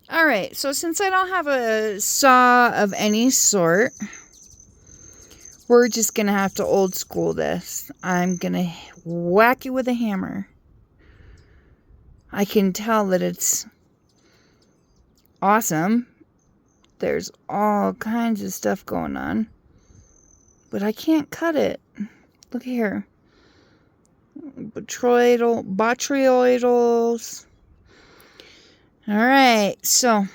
Alright, so since I don't have a saw of any sort, we're just going to have to old school this. I'm going to whack it with a hammer. I can tell that it's awesome. There's all kinds of stuff going on. But I can't cut it. Look here. Botryoidals. Alright, so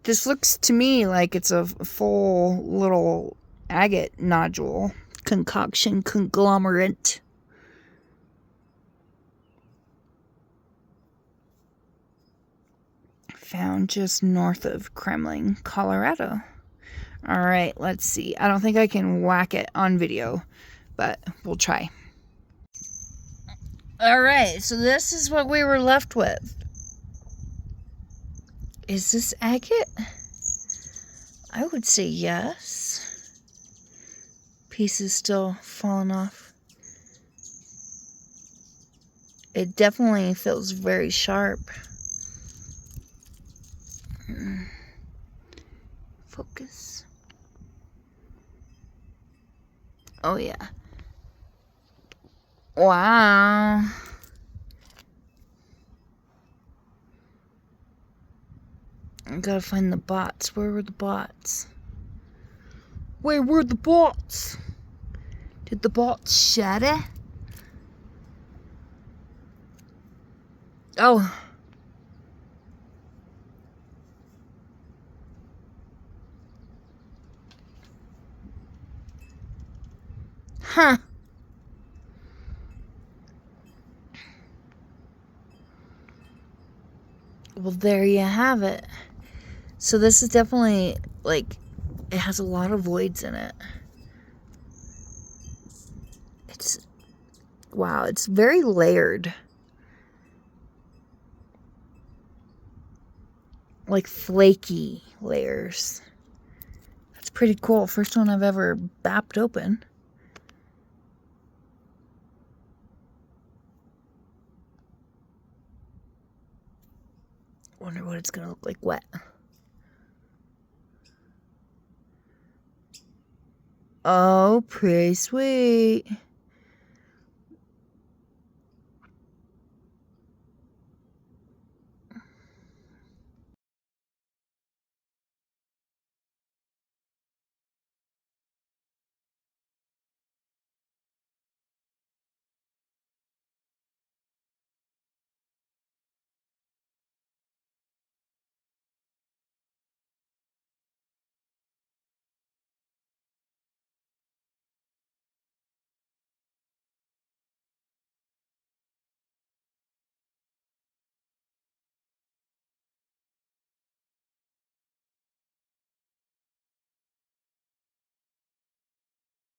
this looks to me like it's a full little agate nodule concoction conglomerate. Found just north of Kremling, Colorado. Alright, let's see. I don't think I can whack it on video, but we'll try. Alright, so this is what we were left with. Is this agate? I would say yes. Pieces still falling off. It definitely feels very sharp. Focus. Oh yeah. Wow. I gotta find the bots. Where were the bots? Where were the bots? Did the bots shatter? Oh. Huh. Well, there you have it. So this is definitely, like, it has a lot of voids in it. It's, wow, it's very layered. Like flaky layers. That's pretty cool. First one I've ever bapped open. Wonder what it's gonna look like wet. Oh, pretty sweet.